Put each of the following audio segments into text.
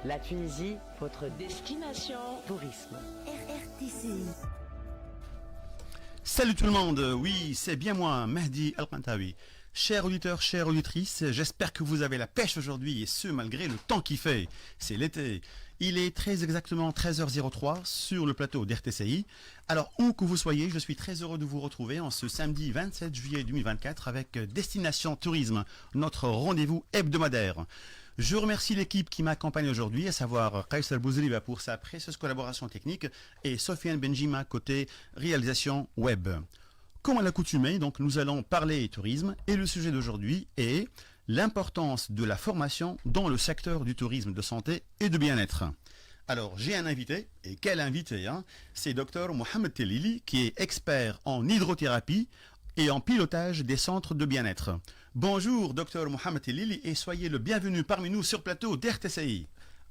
La Tunisie, votre destination tourisme. RRTC. Salut tout le monde, oui, c'est bien moi, Mehdi Al-Qantawi. Chers auditeurs, chères auditrices, j'espère que vous avez la pêche aujourd'hui et ce malgré le temps qu'il fait. C'est l'été. Il est très exactement 13h03 sur le plateau d'RTCI. Alors où que vous soyez, je suis très heureux de vous retrouver en ce samedi 27 juillet 2024 avec Destination Tourisme, notre rendez-vous hebdomadaire. Je remercie l'équipe qui m'accompagne aujourd'hui, à savoir Kaysar Bouzriba pour sa précieuse collaboration technique et Sofiane Benjima côté réalisation web. Comme à l'accoutumée, donc nous allons parler tourisme et le sujet d'aujourd'hui est l'importance de la formation dans le secteur du tourisme de santé et de bien-être. Alors j'ai un invité, et quel invité hein? C'est Dr Mohamed Tellili qui est expert en hydrothérapie et en pilotage des centres de bien-être. Bonjour Dr Mohamed Tellili et soyez le bienvenu parmi nous sur plateau d'RTCI.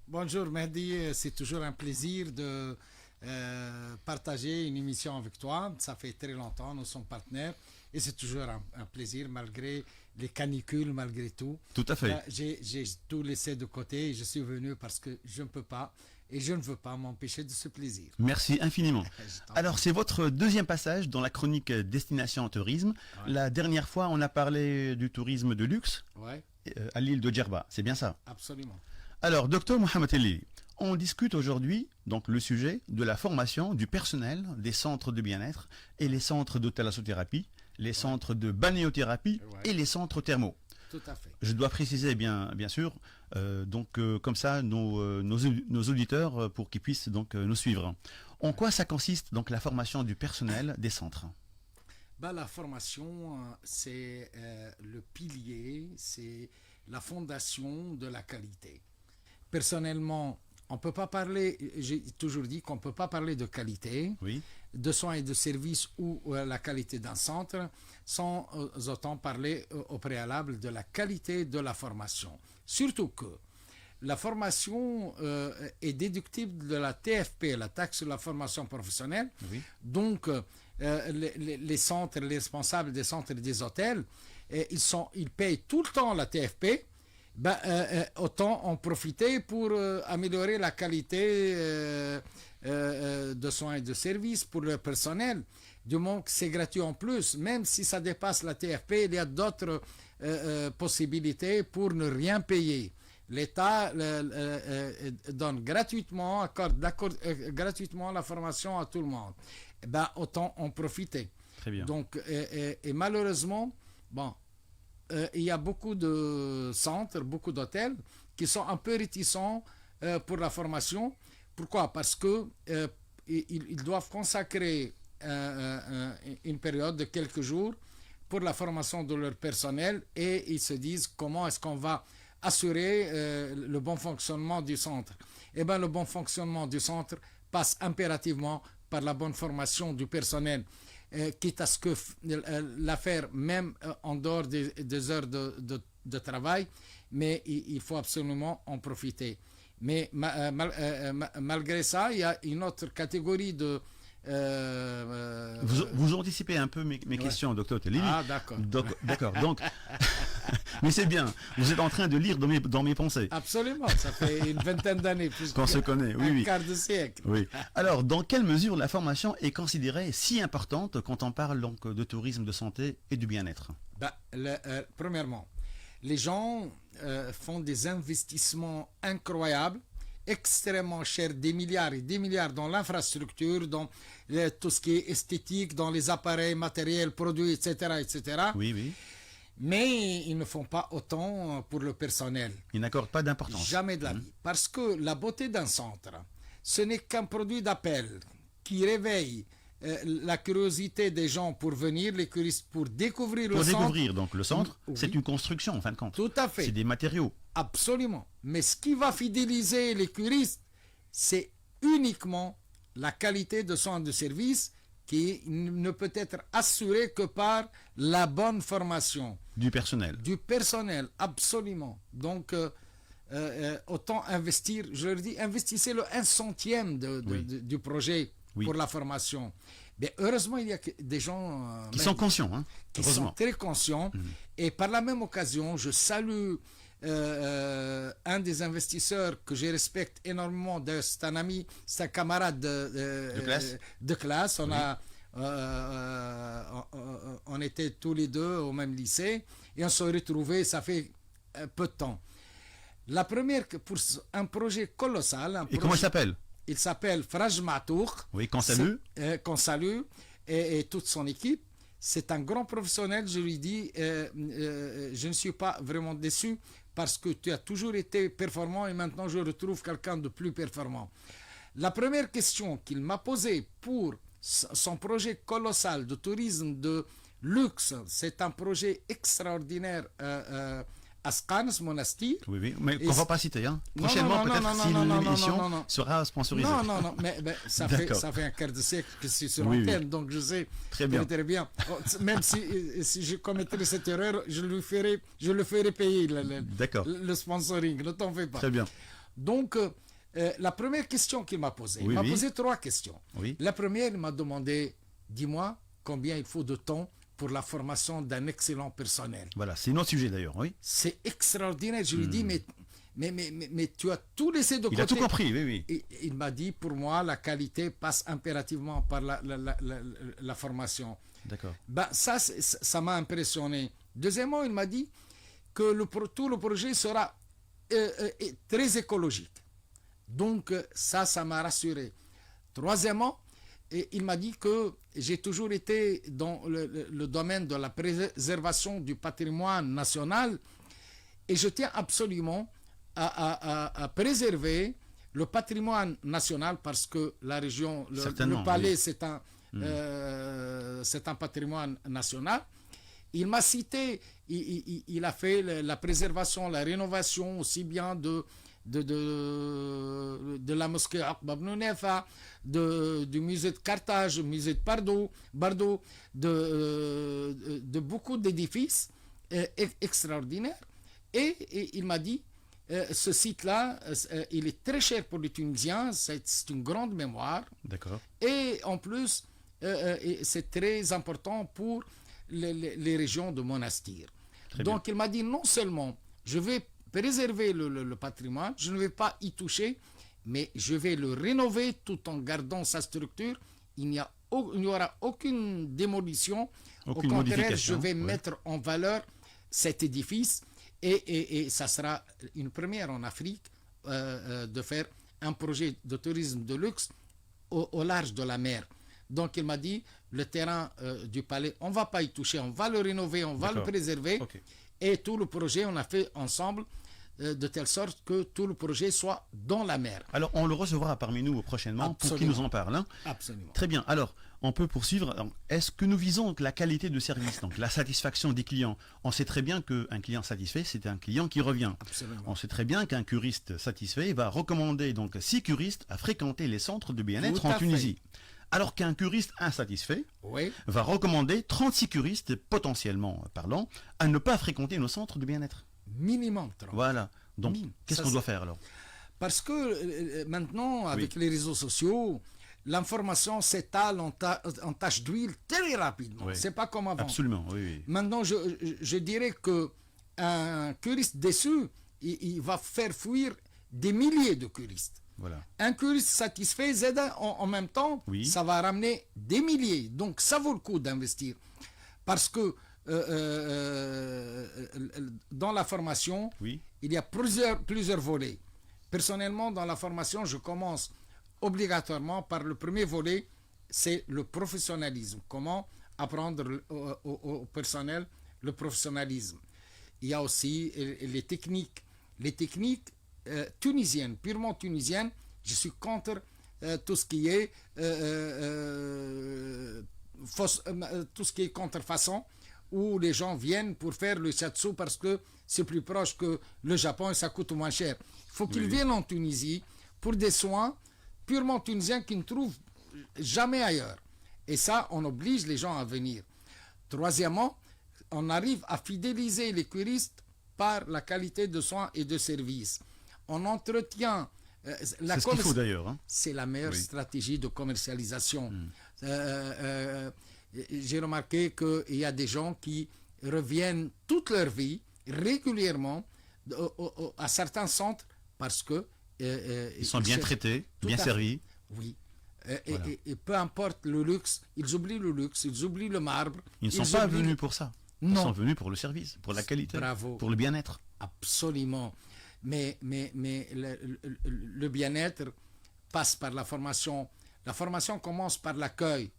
Bonjour Mehdi, c'est toujours un plaisir de partager une émission avec toi. Ça fait très longtemps, nous sommes partenaires et c'est toujours un plaisir malgré les canicules, malgré tout. Tout à fait. J'ai tout laissé de côté et je suis venu parce que je ne peux pas et je ne veux pas m'empêcher de ce plaisir. Merci infiniment. Alors c'est votre deuxième passage dans la chronique Destination Tourisme. Ouais. La dernière fois on a parlé du tourisme de luxe Ouais, à l'île de Djerba, c'est bien ça? absolument. Alors Dr Mohamed Tellili, on discute aujourd'hui donc le sujet de la formation du personnel des centres de bien-être et les centres de thalassothérapie, les centres de balnéothérapie et les centres thermaux. Tout à fait. Je dois préciser bien sûr, comme ça nos auditeurs pour qu'ils puissent donc nous suivre. En quoi ça consiste donc la formation du personnel des centres? La formation, c'est le pilier, c'est la fondation de la qualité. Personnellement, on peut pas parler, j'ai toujours dit qu'on ne peut pas parler de qualité, Oui. de soins et de services ou la qualité d'un centre sans autant parler au préalable de la qualité de la formation. Surtout que la formation est déductible de la TFP, la taxe sur la formation professionnelle. Oui. Donc, les centres, les responsables des centres et des hôtels, ils payent tout le temps la TFP. Autant en profiter pour améliorer la qualité de soins et de services pour le personnel. Du moment que c'est gratuit en plus, même si ça dépasse la TFP, il y a d'autres possibilités pour ne rien payer. L'État donne gratuitement, accorde gratuitement la formation à tout le monde. Autant en profiter. Très bien. Donc, et malheureusement, il y a beaucoup de centres, beaucoup d'hôtels qui sont un peu réticents pour la formation. Pourquoi? Parce que ils doivent consacrer une période de quelques jours pour la formation de leur personnel et ils se disent comment est-ce qu'on va assurer le bon fonctionnement du centre. Le bon fonctionnement du centre passe impérativement par la bonne formation du personnel. Quitte à ce que la faire même en dehors des heures de travail, mais il faut absolument en profiter. Mais malgré ça, il y a une autre catégorie de... Vous anticipez un peu mes questions, docteur Tellili. Ah, d'accord. D'accord, donc... Mais c'est bien, vous êtes en train de lire dans mes pensées. Absolument, ça fait une vingtaine d'années. Qu'on se connaît, oui. Un quart de siècle. Oui. Alors, dans quelle mesure la formation est considérée si importante quand on parle donc de tourisme de santé et du bien-être? Premièrement, les gens font des investissements incroyables, extrêmement chers, des milliards et des milliards dans l'infrastructure, dans tout ce qui est esthétique, dans les appareils, matériels, produits, etc., etc. Oui. Mais ils ne font pas autant pour le personnel. Ils n'accordent pas d'importance. Jamais de la vie. Parce que la beauté d'un centre, ce n'est qu'un produit d'appel qui réveille la curiosité des gens pour venir, les curistes pour découvrir le centre. Pour découvrir donc le centre, Oui. C'est une construction en fin de compte. Tout à fait. C'est des matériaux. Absolument. Mais ce qui va fidéliser les curistes, c'est uniquement la qualité de soins de service qui ne peut être assurée que par la bonne formation. Du personnel. Du personnel, absolument. Donc, autant investir, je leur dis, investissez le 1/100 du projet pour la formation. Mais heureusement, il y a des gens qui sont conscients, qui sont très conscients. Et par la même occasion, je salue un des investisseurs que je respecte énormément, c'est un ami, c'est un camarade de classe. On était tous les deux au même lycée et on s'est retrouvés, ça fait peu de temps. La première, pour un projet colossal. Comment il s'appelle? Il s'appelle Fraj Matour. Oui, qu'on salue. Qu'on salue et toute son équipe. C'est un grand professionnel, je lui dis, je ne suis pas vraiment déçu parce que tu as toujours été performant et maintenant je retrouve quelqu'un de plus performant. La première question qu'il m'a posée pour son projet colossal de tourisme de luxe, c'est un projet extraordinaire à Scanes, Monastir. Oui, oui, mais qu'on ne va pas citer. Hein. Prochainement, peut-être, si l'émission sera sponsorisée. Non, mais ça fait un quart de siècle que je suis sur l'antenne, donc je sais très bien. Même si je commettrais cette erreur, je le ferai payer le sponsoring, ne t'en fais pas. Très bien. Donc, la première question qu'il m'a posée, il m'a posé 3 questions. Oui. La première, il m'a demandé, dis-moi combien il faut de temps pour la formation d'un excellent personnel. Voilà, c'est notre sujet d'ailleurs, oui. C'est extraordinaire. Je lui dis, mais tu as tout laissé de côté. Il a tout compris, oui. Et il m'a dit, pour moi, la qualité passe impérativement par la formation. D'accord. Ça m'a impressionné. Deuxièmement, il m'a dit que tout le projet sera très écologique. Donc, ça m'a rassuré. Troisièmement, et il m'a dit que j'ai toujours été dans le domaine de la préservation du patrimoine national et je tiens absolument à préserver le patrimoine national parce que la région, le palais, c'est un patrimoine national. Il m'a cité, il a fait la préservation, la rénovation aussi bien de la mosquée Aqba ibn Nefa, du musée de Carthage, du musée de Bardo, de beaucoup d'édifices extraordinaires. Et il m'a dit, ce site-là, il est très cher pour les Tunisiens, c'est une grande mémoire. D'accord. Et en plus, c'est très important pour les régions de Monastir. Donc il m'a dit, non seulement je vais préserver le patrimoine, je ne vais pas y toucher, mais je vais le rénover tout en gardant sa structure. Il n'y aura aucune démolition. Au contraire, je vais mettre en valeur cet édifice et ça sera une première en Afrique de faire un projet de tourisme de luxe au large de la mer. Donc il m'a dit, le terrain du palais, on ne va pas y toucher, on va le rénover, on va le préserver. Okay. Et tout le projet, on a fait ensemble de telle sorte que tout le projet soit dans la mer. Alors, on le recevra parmi nous prochainement. Absolument. Pour qu'il nous en parle. Hein. Absolument. Très bien. Alors, on peut poursuivre. Est-ce que nous visons la qualité de service, donc la satisfaction des clients? On sait très bien qu'un client satisfait, c'est un client qui revient. Absolument. On sait très bien qu'un curiste satisfait va recommander donc 6 curistes à fréquenter les centres de bien-être en Tunisie. Alors qu'un curiste insatisfait va recommander 36 curistes, potentiellement parlant, à ne pas fréquenter nos centres de bien-être. Minimum 30. Voilà. Donc, qu'est-ce qu'on doit faire alors? Parce que maintenant, avec les réseaux sociaux, l'information s'étale en tache d'huile très rapidement. Oui. C'est pas comme avant. Absolument, oui. Maintenant, je dirais qu'un curiste déçu, il va faire fuir des milliers de curistes. Voilà. Un curiste satisfait, en même temps, ça va ramener des milliers. Donc, ça vaut le coup d'investir. Parce que dans la formation, il y a plusieurs volets. Personnellement, dans la formation, je commence obligatoirement par le premier volet, c'est le professionnalisme. Comment apprendre au personnel le professionnalisme. Il y a aussi les techniques. Les techniques tunisiennes, purement tunisiennes. Je suis contre tout ce qui est tout ce qui est contrefaçon, où les gens viennent pour faire le shiatsu parce que c'est plus proche que le Japon et ça coûte moins cher. Il faut qu'ils viennent en Tunisie pour des soins purement tunisiens qu'ils ne trouvent jamais ailleurs. Et ça, on oblige les gens à venir. Troisièmement, on arrive à fidéliser les curistes par la qualité de soins et de services. On entretient c'est ce qu'il faut d'ailleurs. Hein. C'est la meilleure stratégie de commercialisation. J'ai remarqué qu'il y a des gens qui reviennent toute leur vie régulièrement à certains centres parce que Ils sont bien traités, Tout bien à fait. servis. Oui. Voilà. Et peu importe le luxe, ils oublient le luxe, ils oublient le marbre. Ils ne sont pas oublient- venus pour ça. Ils Non. sont venus pour le service, pour la qualité, Bravo. pour le bien-être. Absolument. Mais le bien-être passe par la formation. La formation commence par l'accueil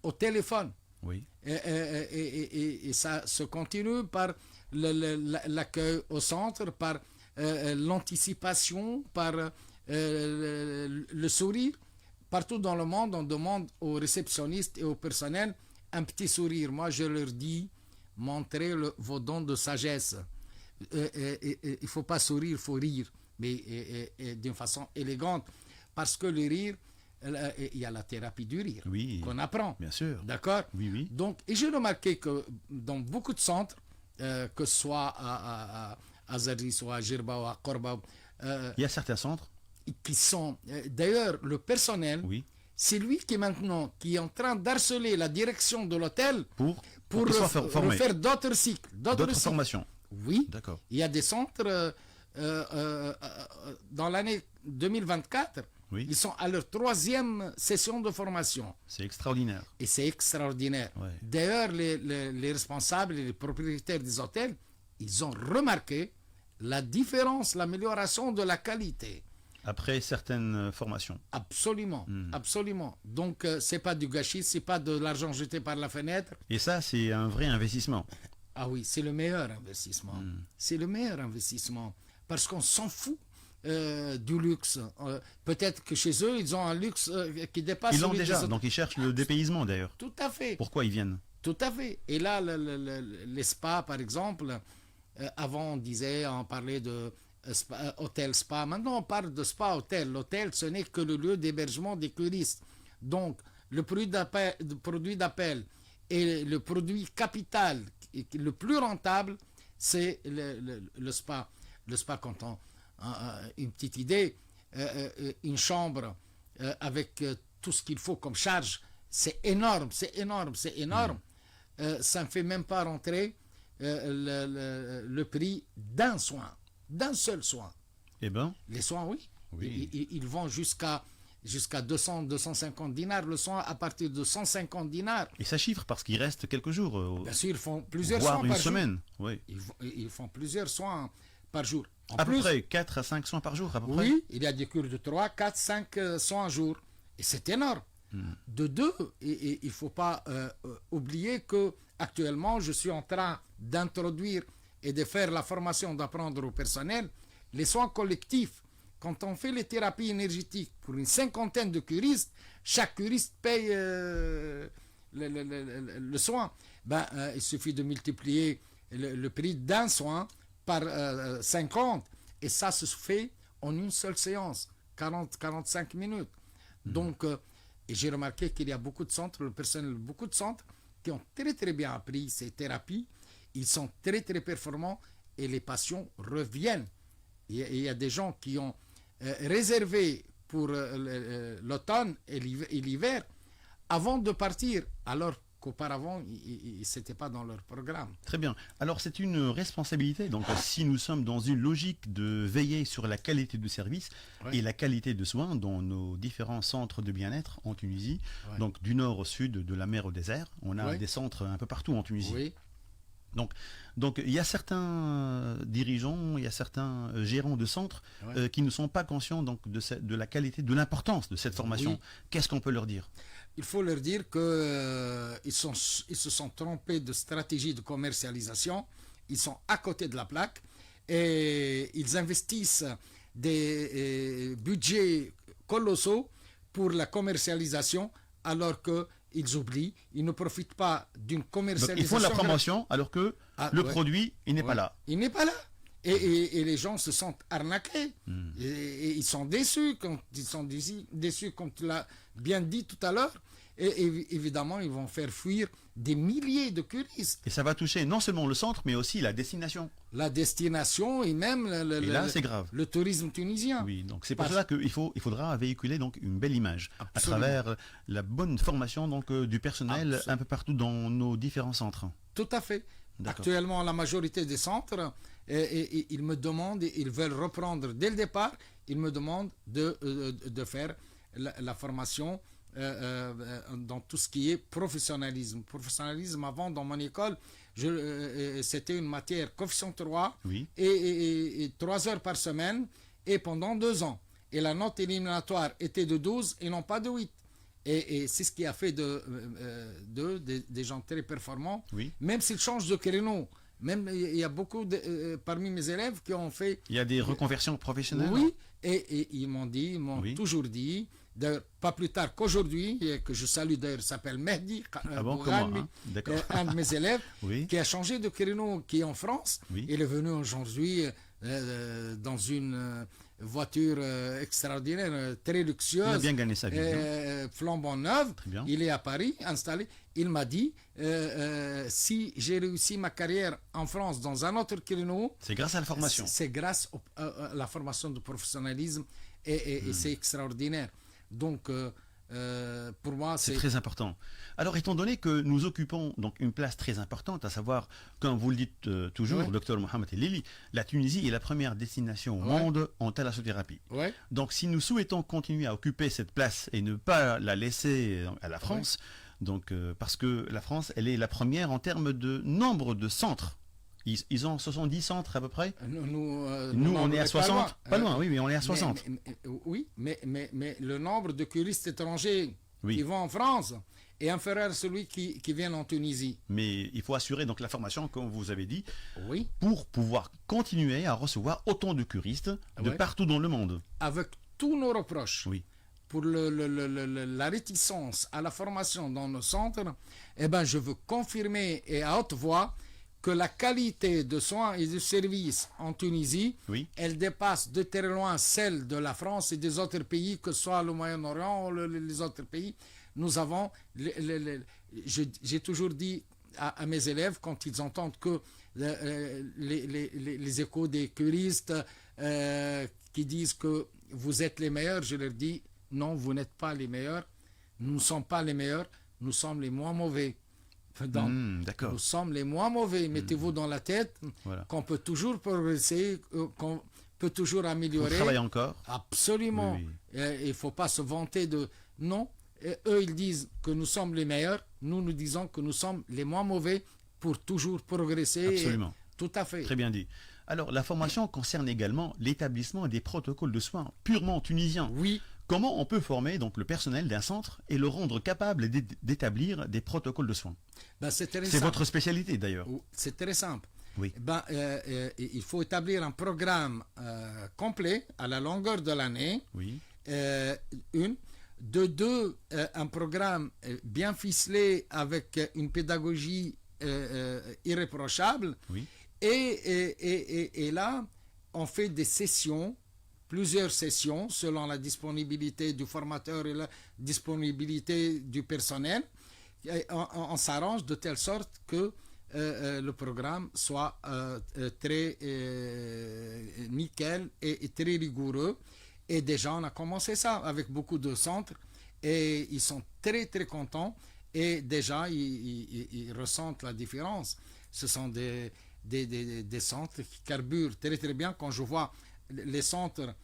au téléphone. Oui. Et ça se continue par l'accueil au centre, par l'anticipation, par le sourire. Partout dans le monde, on demande aux réceptionnistes et au personnel un petit sourire. Moi, je leur dis, montrez vos dons de sagesse. Il ne faut pas sourire, il faut rire, mais d'une façon élégante. Parce que le rire, il y a la thérapie du rire Oui. qu'on apprend. Bien sûr. D'accord. Oui, oui. Donc, et j'ai remarqué que dans beaucoup de centres, que ce soit à Zarris ou à Jirba ou à Korba, Il y a certains centres, qui sont... D'ailleurs, le personnel, oui, c'est lui qui maintenant qui est en train d'harceler la direction de l'hôtel pour qu'ils soient formés. refaire d'autres cycles. D'autres formations. Oui, D'accord. il y a des centres dans l'année 2024, Oui. ils sont à leur 3e session de formation. C'est extraordinaire. Et c'est extraordinaire. Ouais. D'ailleurs, les responsables et les propriétaires des hôtels, ils ont remarqué la différence, l'amélioration de la qualité. Après certaines formations. Absolument, absolument. Donc, c'est pas du gâchis, c'est pas de l'argent jeté par la fenêtre. Et ça, c'est un vrai investissement. Ah oui, c'est le meilleur investissement. C'est le meilleur investissement. Parce qu'on s'en fout du luxe. Peut-être que chez eux, ils ont un luxe qui dépasse Ils l'ont celui des déjà, autres. donc ils cherchent le dépaysement d'ailleurs. Tout à fait. Pourquoi ils viennent? Tout à fait. Et là, les spas, par exemple, avant on parlait de hôtel spa. Maintenant, on parle de spa hôtel. L'hôtel, ce n'est que le lieu d'hébergement des curistes. Donc, le produit d'appel et le produit capital le plus rentable, c'est le spa. Le spa, quand on une petite idée, une chambre avec tout ce qu'il faut comme charge, c'est énorme, c'est énorme, c'est énorme. Ça ne fait même pas rentrer le prix d'un soin, d'un seul soin. Eh bien, Les soins, oui. Oui. Ils vont jusqu'à 200, 250 dinars. Le soin à partir de 150 dinars. et ça chiffre parce qu'il reste quelques jours, Bien sûr, ils font plusieurs voire soins une par semaine. Oui. jour. Ils font plusieurs soins par jour. En À peu plus, près 4 à 5 soins par jour, à peu près. oui, il y a des cures de 3, 4, 5 soins un jour. Et c'est énorme. De deux, et il ne faut pas oublier que actuellement, je suis en train d'introduire et de faire la formation, d'apprendre au personnel les soins collectifs. Quand on fait les thérapies énergétiques pour une 50aine de curistes, chaque curiste paye le soin. Il suffit de multiplier le prix d'un soin par 50 et ça se fait en une seule séance, 40-45 minutes. Donc, et j'ai remarqué qu'il y a beaucoup de centres, le personnel, beaucoup de centres qui ont très très bien appris ces thérapies. Ils sont très très performants et les patients reviennent. Il y a des gens qui ont réservé pour l'automne et l'hiver avant de partir, alors qu'auparavant, ce n'était pas dans leur programme. Très bien. Alors c'est une responsabilité. Donc si nous sommes dans une logique de veiller sur la qualité du service Ouais. et la qualité de soins dans nos différents centres de bien-être en Tunisie, Ouais. donc du nord au sud, de la mer au désert, on a Ouais. des centres un peu partout en Tunisie. Oui, Donc il y a certains dirigeants, il y a certains gérants de centres Ouais. qui ne sont pas conscients donc de la qualité, de l'importance de cette formation. Oui. Qu'est-ce qu'on peut leur dire? il faut leur dire qu'ils ils se sont trompés de stratégie de commercialisation. Ils sont à côté de la plaque et ils investissent des budgets colossaux pour la commercialisation alors qu'ils oublient, ils ne profitent pas d'une Donc, commercialisation. ils font de la promotion alors que Ah, le ouais. produit, il n'est Ouais. pas là. Il n'est pas là. Et les gens se sentent arnaqués. Et ils sont déçus, comme tu l'as bien dit tout à l'heure. Et évidemment, ils vont faire fuir des milliers de curistes. Et ça va toucher non seulement le centre, mais aussi la destination. La destination et même Et là, c'est grave. le tourisme tunisien. Oui, donc c'est pour Parce- ça qu'il faudra véhiculer donc une belle image à Absolument. travers la bonne formation donc du personnel Absolument. un peu partout dans nos différents centres. Tout à fait. D'accord. Actuellement, la majorité des centres, ils me demandent, ils veulent reprendre dès le départ, ils me demandent de faire la formation dans tout ce qui est professionnalisme. Professionnalisme, avant, dans mon école, c'était une matière coefficient 3 Oui. et 3 heures par semaine et pendant 2 ans. Et la note éliminatoire était de 12 et non pas de 8. Et c'est ce qui a fait des gens très performants, Oui. même s'ils changent de créneau. Même il y a beaucoup parmi mes élèves qui ont fait. Il y a des reconversions professionnelles. Oui, et ils m'ont Oui. toujours dit, d'ailleurs, pas plus tard qu'aujourd'hui, et que je salue d'ailleurs, s'appelle Mehdi Ah bon, Bourhani, comment, hein? D'accord. un de mes élèves, Oui. qui a changé de créneau, qui est en France. Oui. Il est venu aujourd'hui dans une voiture extraordinaire, très luxueuse. Il a bien gagné sa vie. hein. Flambant neuve. Très bien. Il est à Paris, installé. Il m'a dit, si j'ai réussi ma carrière en France dans un autre créneau, C'est grâce à la formation. c'est grâce à la formation de professionnalisme et c'est extraordinaire. Donc, pour moi, C'est c'est très important. Alors, étant donné que nous occupons donc une place très importante, à savoir, comme vous le dites toujours, Ouais. docteur Mohamed El Lili, la Tunisie est la première destination au Ouais. monde en thalassothérapie. ouais, Donc, si nous souhaitons continuer à occuper cette place et ne pas la laisser à la France, donc parce que la France, elle est la première en termes de nombre de centres. Ils ont 70 centres à peu près. Nous, on est à 60. Pas loin, oui, mais on est à 60. Oui, mais le nombre de curistes étrangers Oui. qui vont en France est inférieur à celui qui vient en Tunisie. Mais il faut assurer donc la formation, comme vous avez dit, Oui, pour pouvoir continuer à recevoir autant de curistes de Ouais. partout dans le monde. avec tous nos reproches. Oui. Pour la réticence à la formation dans nos centres, eh ben, je veux confirmer et à haute voix que la qualité de soins et de services en Tunisie, Oui. elle dépasse de très loin celle de la France et des autres pays, que ce soit le Moyen-Orient ou les autres pays. Nous avons, j'ai toujours dit à mes élèves, quand ils entendent que les échos des curistes qui disent que vous êtes les meilleurs, je leur dis, non, vous n'êtes pas les meilleurs, nous ne sommes pas les meilleurs, nous sommes les moins mauvais. Donc, D'accord. nous sommes les moins mauvais. Mettez-vous dans la tête Voilà. qu'on peut toujours progresser, qu'on peut toujours On améliorer. travaille encore. Absolument. Oui, Il ne faut pas se vanter de... Non, eux, ils disent que nous sommes les meilleurs. Nous disons que nous sommes les moins mauvais pour toujours progresser. Absolument. Tout à fait. Très bien dit. Alors, la formation concerne également l'établissement des protocoles de soins purement tunisiens. Oui, Comment on peut former donc le personnel d'un centre et le rendre capable d'établir des protocoles de soins? ben, c'est très C'est simple. votre spécialité d'ailleurs. C'est très simple. Oui. Ben, il faut établir un programme complet à la longueur de l'année. Oui. De deux, un programme bien ficelé avec une pédagogie irréprochable. Oui. Et là, on fait des sessions, plusieurs sessions, selon la disponibilité du formateur et la disponibilité du personnel. Et on s'arrange de telle sorte que le programme soit très nickel et très rigoureux. Et déjà, on a commencé ça avec beaucoup de centres et ils sont très très contents et déjà, ils ressentent la différence. Ce sont des centres qui carburent très très bien. Quand je vois les centres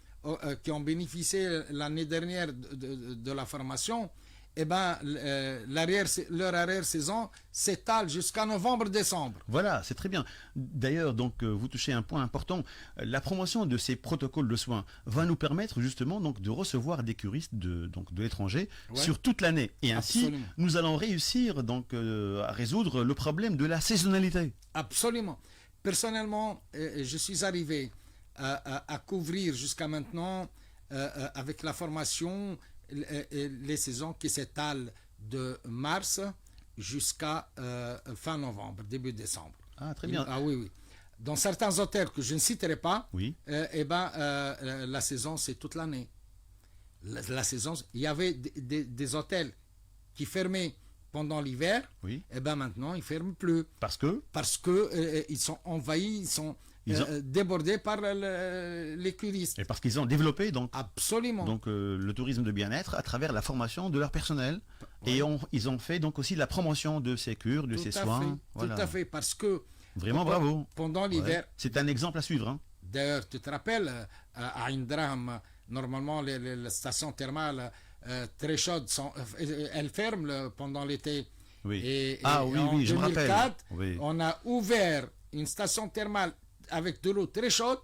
qui ont bénéficié l'année dernière de la formation, eh ben, leur arrière-saison s'étale jusqu'à novembre-décembre. Voilà, c'est très bien. D'ailleurs, donc, vous touchez un point important. La promotion de ces protocoles de soins va nous permettre justement donc de recevoir des curistes de l'étranger Ouais. sur toute l'année. Et ainsi, Absolument. nous allons réussir donc à résoudre le problème de la saisonnalité. Absolument. Personnellement, je suis arrivé à couvrir jusqu'à maintenant, avec la formation, les saisons qui s'étalent de mars jusqu'à fin novembre, début décembre. Ah, très bien. Ah oui, oui. Dans certains hôtels que je ne citerai pas, Oui. la saison, c'est toute l'année. La saison, il y avait des hôtels qui fermaient pendant l'hiver, Oui. et ben maintenant, ils ne ferment plus. Parce que Parce que ils sont envahis, ils sont débordés par les curistes. et parce qu'ils ont développé Absolument. donc le tourisme de bien-être à travers la formation de leur personnel. Ouais. Et ils ont fait donc aussi la promotion de ces cures, de ces Tout à soins. fait, Voilà. tout à fait, parce que Vraiment bravo. Pendant l'hiver. Ouais. C'est un exemple à suivre. Hein. D'ailleurs, tu te rappelles, à Indraham, normalement, les stations thermales très chaudes, elles ferment pendant l'été. Oui. Et Oui, en je me rappelle. 2004, Oui. on a ouvert une station thermale avec de l'eau très chaude.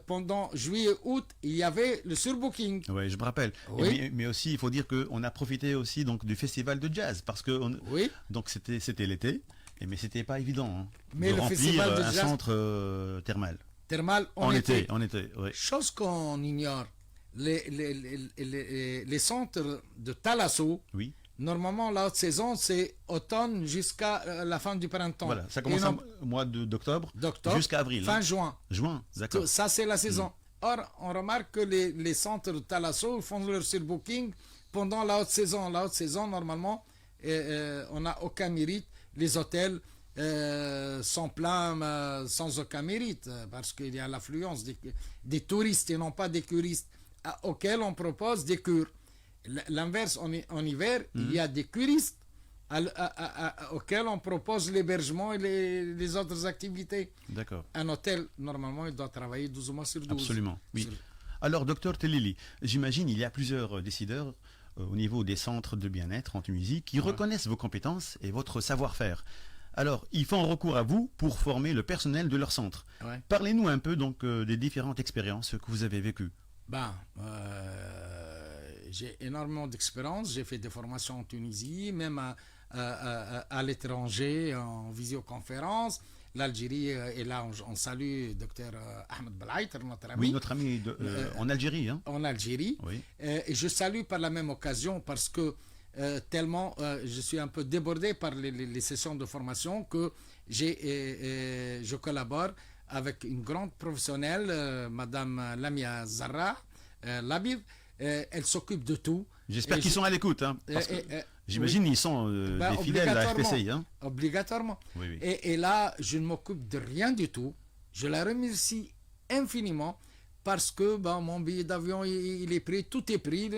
Pendant juillet-août, il y avait le surbooking. Oui, je me rappelle. Oui. Mais aussi, il faut dire qu'on a profité aussi donc, du festival de jazz, parce que Oui. donc c'était l'été, mais c'était pas évident hein, Mais de le remplir festival de un jazz centre thermal. thermal En été, oui. Chose qu'on ignore, les centres de thalasso, Oui. normalement la haute saison c'est automne jusqu'à la fin du printemps. Voilà, ça commence au mois d'octobre jusqu'à avril. Fin hein. juin. Juin, d'accord. Ça c'est la saison. Or, on remarque que les centres de thalasso font leur surbooking pendant la haute saison. La haute saison, normalement, on n'a aucun mérite. Les hôtels sont pleins sans aucun mérite parce qu'il y a l'affluence des touristes et non pas des curistes auxquels on propose des cures. L'inverse, en hiver, il y a des curistes auxquels on propose l'hébergement et les autres activités. D'accord. Un hôtel, normalement, il doit travailler 12 mois sur 12. Absolument, oui. Alors, docteur Telili, j'imagine il y a plusieurs décideurs au niveau des centres de bien-être en Tunisie qui reconnaissent vos compétences et votre savoir-faire. Alors, ils font recours à vous pour former le personnel de leur centre. Ouais. Parlez-nous un peu donc des différentes expériences que vous avez vécues. J'ai énormément d'expérience. J'ai fait des formations en Tunisie, même à l'étranger, en visioconférence. L'Algérie est là, on salue Dr Ahmed Belaïter, notre ami. Oui, notre ami en Algérie. Hein. En Algérie. Oui. Et je salue par la même occasion parce que tellement je suis un peu débordé par les sessions de formation que je collabore avec une grande professionnelle, Madame Lamia Zarra Labib. Elle s'occupe de tout. J'espère qu'ils sont à l'écoute. Hein, j'imagine qu'ils sont des fidèles à FPCI. Hein. Obligatoirement. Oui, oui. Et là, je ne m'occupe de rien du tout. Je la remercie infiniment parce que mon billet d'avion, il est pris, tout est pris,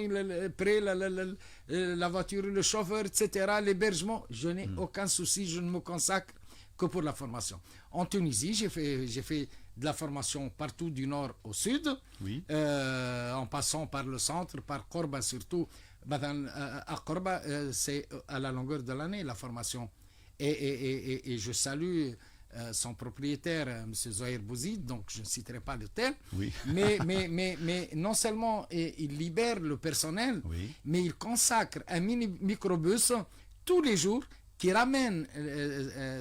la voiture, le chauffeur, etc., l'hébergement. Je n'ai aucun souci, je ne me consacre que pour la formation. En Tunisie, j'ai fait de la formation partout du nord au sud, oui. En passant par le centre, par Korba surtout. À Korba, c'est à la longueur de l'année la formation. Et je salue son propriétaire, M. Zohair Bouzid, donc je ne citerai pas l'hôtel, oui. mais non seulement il libère le personnel, oui. mais il consacre un microbus tous les jours qui ramène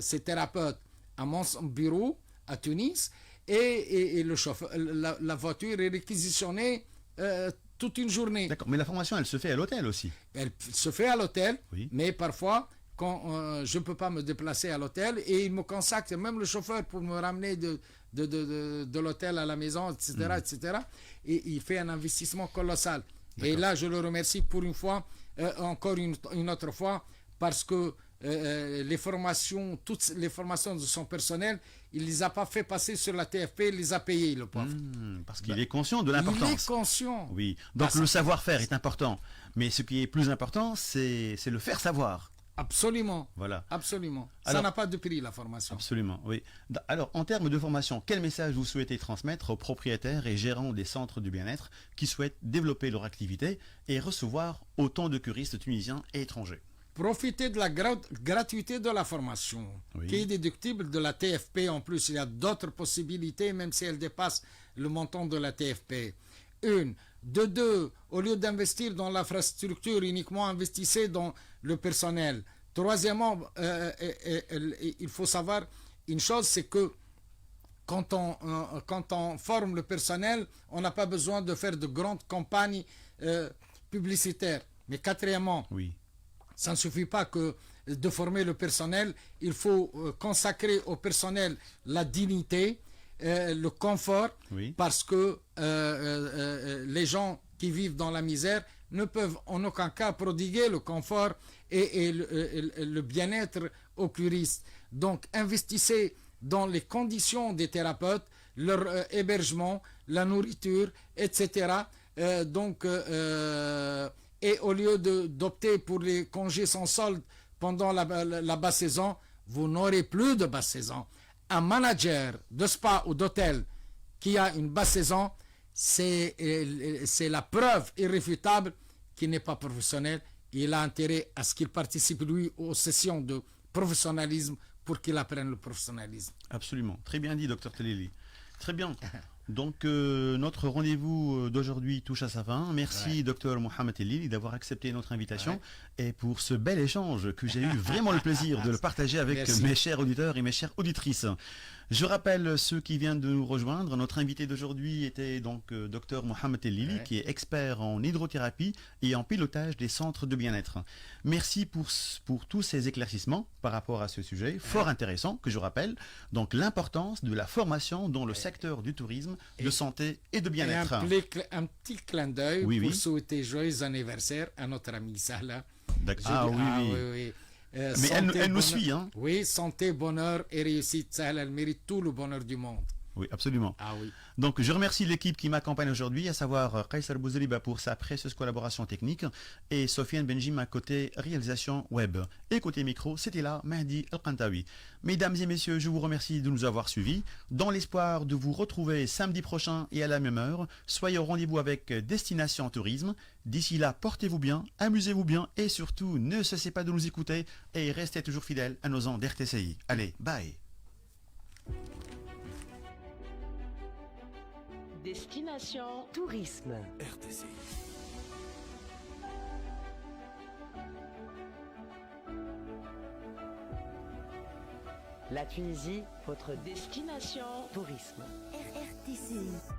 ces thérapeutes à mon bureau à Tunis et le chauffeur, la voiture est réquisitionnée toute une journée. D'accord, mais la formation elle se fait à l'hôtel aussi. Elle se fait à l'hôtel, oui. mais parfois quand je ne peux pas me déplacer à l'hôtel et il me consacre, même le chauffeur pour me ramener de l'hôtel à la maison, etc., etc. Et il fait un investissement colossal. Et là, je le remercie pour une fois, encore une autre fois, parce que les formations, toutes les formations de son personnel, il ne les a pas fait passer sur la TFP, il les a payées, le pauvre. Parce qu'il est conscient de l'importance. Il est conscient. Oui, donc le savoir-faire est important, mais ce qui est plus important, c'est le faire savoir. Absolument. Voilà. Absolument. Alors, ça n'a pas de prix, la formation. Absolument, oui. Alors, en termes de formation, quel message vous souhaitez transmettre aux propriétaires et gérants des centres du bien-être qui souhaitent développer leur activité et recevoir autant de curistes tunisiens et étrangers? Profitez de la gratuité de la formation, oui. qui est déductible de la TFP. En plus, il y a d'autres possibilités, même si elles dépassent le montant de la TFP. Une. De deux, au lieu d'investir dans l'infrastructure, uniquement investissez dans le personnel. Troisièmement, il faut savoir une chose, c'est que quand on forme le personnel, on n'a pas besoin de faire de grandes campagnes publicitaires. Mais quatrièmement, oui. ça ne suffit pas que de former le personnel, il faut consacrer au personnel la dignité, le confort, oui. parce que les gens qui vivent dans la misère ne peuvent en aucun cas prodiguer le confort et le bien-être aux curistes. Donc investissez dans les conditions des thérapeutes, leur hébergement, la nourriture, etc. Et au lieu d'opter pour les congés sans solde pendant la basse saison, vous n'aurez plus de basse saison. un manager de spa ou d'hôtel qui a une basse saison, c'est la preuve irréfutable qu'il n'est pas professionnel. Il a intérêt à ce qu'il participe, lui, aux sessions de professionnalisme pour qu'il apprenne le professionnalisme. Absolument. Très bien dit, docteur Telili. Très bien. Donc, notre rendez-vous d'aujourd'hui touche à sa fin. Merci, docteur Mohamed Telili, d'avoir accepté notre invitation et pour ce bel échange que j'ai eu vraiment le plaisir de le partager avec mes chers auditeurs et mes chères auditrices. Je rappelle ceux qui viennent de nous rejoindre. Notre invité d'aujourd'hui était donc docteur Mohamed Telili, qui est expert en hydrothérapie et en pilotage des centres de bien-être. Merci pour tous ces éclaircissements par rapport à ce sujet fort intéressant que je rappelle. Donc l'importance de la formation dans le secteur du tourisme, de santé et de bien-être. Un petit clin d'œil pour souhaiter joyeux anniversaire à notre amie Salah. Oui. Mais elle nous suit, hein? Oui, santé, bonheur et réussite. Ça, elle mérite tout le bonheur du monde. Oui, absolument. Ah oui. Donc, je remercie l'équipe qui m'accompagne aujourd'hui, à savoir Kaysar Bouzeliba pour sa précieuse collaboration technique et Sofiane Benjim à côté réalisation web. Et côté micro, c'était là Mehdi Al-Kantawi. Mesdames et messieurs, je vous remercie de nous avoir suivis. Dans l'espoir de vous retrouver samedi prochain et à la même heure, soyez au rendez-vous avec Destination Tourisme. D'ici là, portez-vous bien, amusez-vous bien et surtout, ne cessez pas de nous écouter et restez toujours fidèles à nos ondes d'RTCI. Allez, bye. Destination Tourisme. RTCI. La Tunisie, votre destination tourisme. RRTCI.